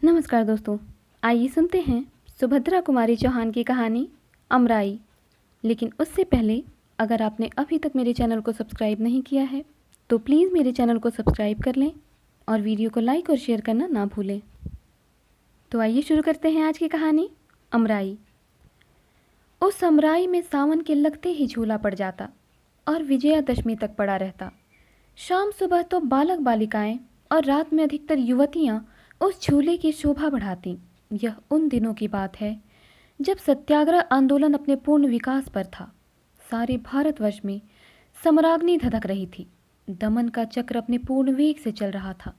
नमस्कार दोस्तों, आइए सुनते हैं सुभद्रा कुमारी चौहान की कहानी अमराई। लेकिन उससे पहले अगर आपने अभी तक मेरे चैनल को सब्सक्राइब नहीं किया है तो प्लीज़ मेरे चैनल को सब्सक्राइब कर लें और वीडियो को लाइक और शेयर करना ना भूलें। तो आइए शुरू करते हैं आज की कहानी अमराई। उस अमराई में सावन के लगते ही झूला पड़ जाता और विजयादशमी तक पड़ा रहता। शाम सुबह तो बालक बालिकाएं और रात में अधिकतर युवतियां उस झूले की शोभा बढ़ाती। यह उन दिनों की बात है जब सत्याग्रह आंदोलन अपने पूर्ण विकास पर था। सारे भारतवर्ष में समराग्नि धधक रही थी। दमन का चक्र अपने पूर्ण वेग से चल रहा था।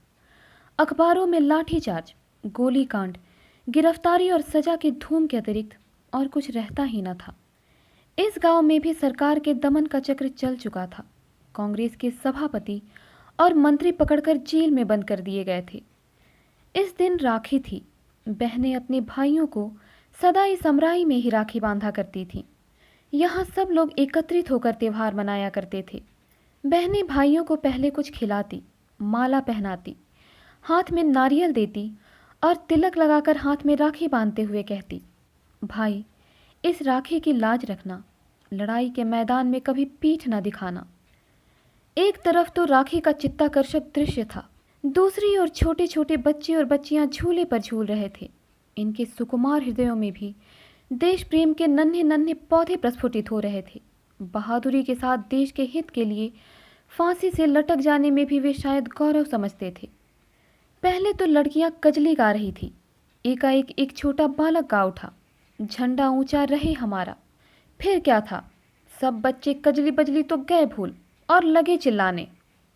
अखबारों में लाठीचार्ज, गोलीकांड, गिरफ्तारी और सजा की धूम के अतिरिक्त और कुछ रहता ही न था। इस गांव में भी सरकार के दमन का चक्र चल चुका था। कांग्रेस के सभापति और मंत्री पकड़कर जेल में बंद कर दिए गए थे। इस दिन राखी थी। बहनें अपने भाइयों को सदा इस अमराई में ही राखी बांधा करती थीं। यहाँ सब लोग एकत्रित होकर त्यौहार मनाया करते थे। बहनें भाइयों को पहले कुछ खिलाती, माला पहनाती, हाथ में नारियल देती और तिलक लगाकर हाथ में राखी बांधते हुए कहती, भाई इस राखी की लाज रखना, लड़ाई के मैदान में कभी पीठ न दिखाना। एक तरफ तो राखी का चित्ताकर्षक दृश्य था, दूसरी ओर छोटे छोटे बच्चे और बच्चियां झूले पर झूल रहे थे। इनके सुकुमार हृदयों में भी देश प्रेम के नन्हे नन्हे पौधे प्रस्फुटित हो रहे थे। बहादुरी के साथ देश के हित के लिए फांसी से लटक जाने में भी वे शायद गौरव समझते थे। पहले तो लड़कियां कजली गा रही थी। एकाएक एक छोटा बालक गा उठा, झंडा ऊंचा रहे हमारा। फिर क्या था, सब बच्चे कजली बजली तो गए भूल और लगे चिल्लाने,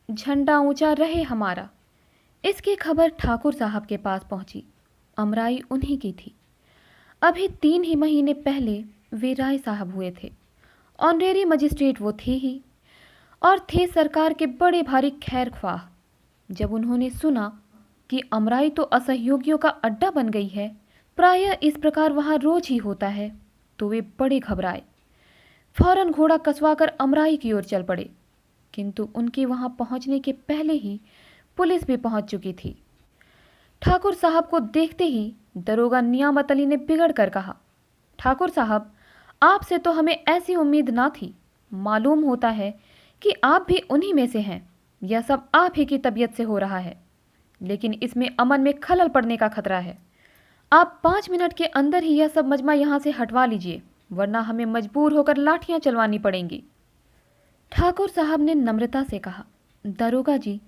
झंडा ऊंचा रहे हमारा। इसकी खबर ठाकुर साहब के पास पहुंची। अमराई उन्हीं की थी। अभी 3 ही महीने पहले वे राय साहब हुए थे। ऑनरेरी मजिस्ट्रेट वो थे ही और थे सरकार के बड़े भारी खैर ख्वाह। जब उन्होंने सुना कि अमराई तो असहयोगियों का अड्डा बन गई है, प्रायः इस प्रकार वहां रोज ही होता है, तो वे बड़े घबराए। फौरन घोड़ा कसवाकर अमराई की ओर चल पड़े। किंतु उनके वहां पहुंचने के पहले ही पुलिस भी पहुंच चुकी थी। ठाकुर साहब को देखते ही दरोगा नियामत अली ने बिगड़ कर कहा, ठाकुर साहब, आपसे तो हमें ऐसी उम्मीद ना थी। मालूम होता है कि आप भी उन्हीं में से हैं। यह सब आप ही की तबीयत से हो रहा है, लेकिन इसमें अमन में खलल पड़ने का खतरा है। आप 5 मिनट के अंदर ही यह सब मजमा यहाँ से हटवा लीजिए, वरना हमें मजबूर होकर लाठियां चलवानी पड़ेंगी। ठाकुर साहब ने नम्रता से कहा, दरोगा जी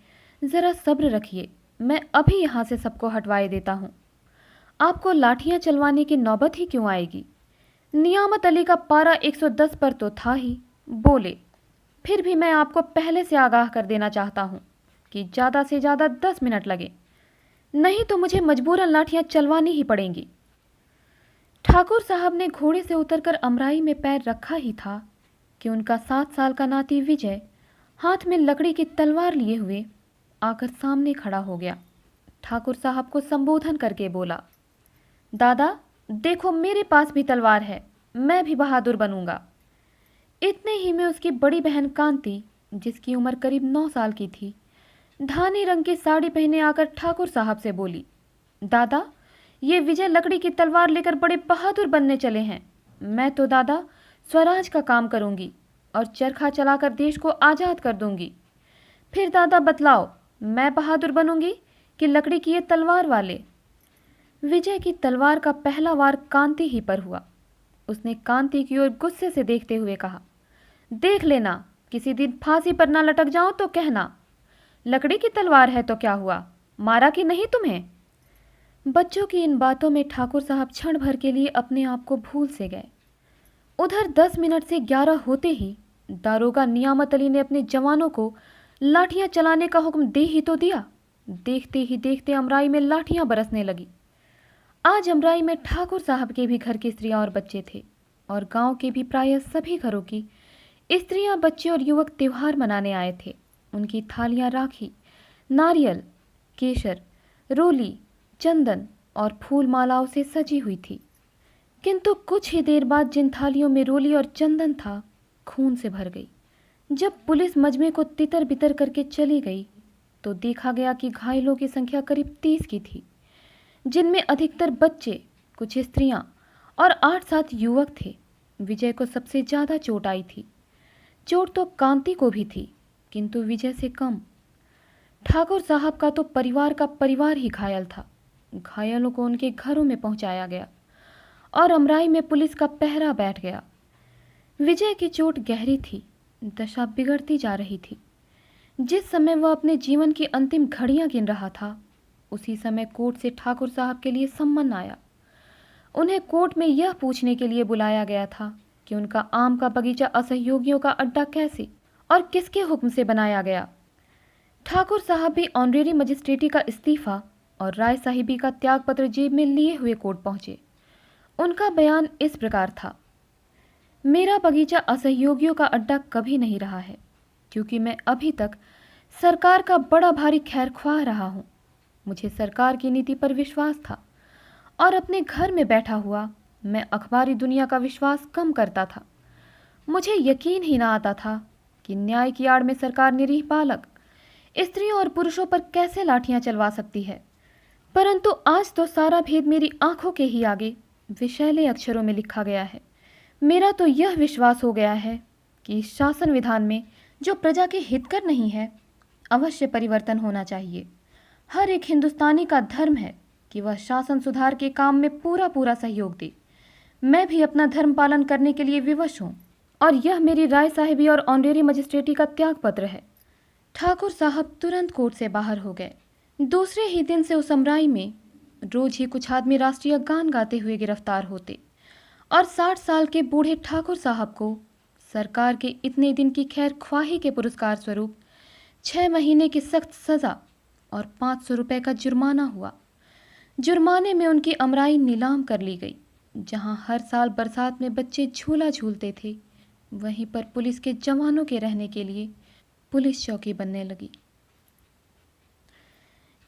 ज़रा सब्र रखिए, मैं अभी यहाँ से सबको हटवाए देता हूँ। आपको लाठियाँ चलवाने की नौबत ही क्यों आएगी। नियामत अली का पारा 110 पर तो था ही। बोले, फिर भी मैं आपको पहले से आगाह कर देना चाहता हूँ कि ज़्यादा से ज़्यादा 10 मिनट लगे, नहीं तो मुझे मजबूरन लाठियाँ चलवानी ही पड़ेंगी। ठाकुर साहब ने घोड़े से उतरकर अमराई में पैर रखा ही था कि उनका 7 साल का नाती विजय हाथ में लकड़ी की तलवार लिए हुए आकर सामने खड़ा हो गया। ठाकुर साहब को संबोधन करके बोला, दादा देखो मेरे पास भी तलवार है, मैं भी बहादुर बनूंगा। इतने ही में उसकी बड़ी बहन कांति, जिसकी उम्र करीब 9 साल की थी, धानी रंग की साड़ी पहने आकर ठाकुर साहब से बोली, दादा ये विजय लकड़ी की तलवार लेकर बड़े बहादुर बनने चले हैं। मैं तो दादा स्वराज का काम करूंगी और चरखा चलाकर देश को आज़ाद कर दूंगी। फिर दादा बतलाओ, मैं बहादुर बनूंगी कि लकड़ी की ये तलवार वाले। विजय की तलवार का पहला वार कांति ही पर हुआ। उसने कांति की ओर गुस्से से देखते हुए कहा, देख लेना, किसी दिन फांसी पर ना लटक जाओ तो कहना। लकड़ी की तलवार है तो क्या हुआ, मारा कि नहीं तुम्हें। बच्चों की इन बातों में ठाकुर साहब क्षण भर के लिए अपने आप को भूल से गए। उधर 10 मिनट से 11 होते ही दारोगा नियामत अली ने अपने जवानों को लाठियां चलाने का हुक्म दे ही तो दिया। देखते ही देखते अमराई में लाठियां बरसने लगी। आज अमराई में ठाकुर साहब के भी घर की स्त्रियां और बच्चे थे और गांव के भी प्रायः सभी घरों की स्त्रियां, बच्चे और युवक त्योहार मनाने आए थे। उनकी थालियां राखी, नारियल, केसर, रोली, चंदन और फूल मालाओं से सजी हुई थी। किंतु कुछ ही देर बाद जिन थालियों में रोली और चंदन था, खून से भर गई। जब पुलिस मजमे को तितर बितर करके चली गई तो देखा गया कि घायलों की संख्या करीब 30 की थी। जिनमें अधिकतर बच्चे, कुछ स्त्रियां और 8-7 युवक थे। विजय को सबसे ज़्यादा चोट आई थी। चोट तो कांति को भी थी, किंतु विजय से कम। ठाकुर साहब का तो परिवार का परिवार ही घायल था। घायलों को उनके घरों में पहुंचाया गया और अमराई में पुलिस का पहरा बैठ गया। विजय की चोट गहरी थी, दशा बिगड़ती जा रही थी। जिस समय वह अपने जीवन की अंतिम घड़ियां गिन रहा था, उसी समय कोर्ट से ठाकुर साहब के लिए सम्मन आया। उन्हें कोर्ट में यह पूछने के लिए बुलाया गया था कि उनका आम का बगीचा असहयोगियों का अड्डा कैसे और किसके हुक्म से बनाया गया। ठाकुर साहब भी ऑनरेरी मजिस्ट्रेटी का इस्तीफा और राय साहिबी का त्यागपत्र जेब में लिए हुए कोर्ट पहुंचे। उनका बयान इस प्रकार था: मेरा बगीचा असहयोगियों का अड्डा कभी नहीं रहा है, क्योंकि मैं अभी तक सरकार का बड़ा भारी खैरख्वाह रहा हूं। मुझे सरकार की नीति पर विश्वास था और अपने घर में बैठा हुआ मैं अखबारी दुनिया का विश्वास कम करता था। मुझे यकीन ही ना आता था कि न्याय की आड़ में सरकार निरीह बालक, स्त्रियों और पुरुषों पर कैसे लाठियां चलवा सकती है। परंतु आज तो सारा भेद मेरी आंखों के ही आगे विषैले अक्षरों में लिखा गया है। मेरा तो यह विश्वास हो गया है कि इस शासन विधान में जो प्रजा के हितकर नहीं है, अवश्य परिवर्तन होना चाहिए। हर एक हिंदुस्तानी का धर्म है कि वह शासन सुधार के काम में पूरा पूरा सहयोग दे। मैं भी अपना धर्म पालन करने के लिए विवश हूँ और यह मेरी राय साहिबी और ऑनरेरी मजिस्ट्रेटी का त्यागपत्र है। ठाकुर साहब तुरंत कोर्ट से बाहर हो गए। दूसरे ही दिन से उस अमराई में रोज ही कुछ आदमी राष्ट्रीय गान गाते हुए गिरफ्तार होते और 60 साल के बूढ़े ठाकुर साहब को सरकार के इतने दिन की खैर ख्वाही के पुरस्कार स्वरूप 6 महीने की सख्त सज़ा और 500 रुपये का जुर्माना हुआ। जुर्माने में उनकी अमराई नीलाम कर ली गई। जहां हर साल बरसात में बच्चे झूला झूलते थे, वहीं पर पुलिस के जवानों के रहने के लिए पुलिस चौकी बनने लगी।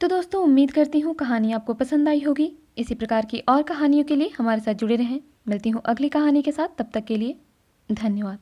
तो दोस्तों, उम्मीद करती हूँ कहानी आपको पसंद आई होगी। इसी प्रकार की और कहानियों के लिए हमारे साथ जुड़े रहें। मिलती हूँ अगली कहानी के साथ। तब तक के लिए धन्यवाद।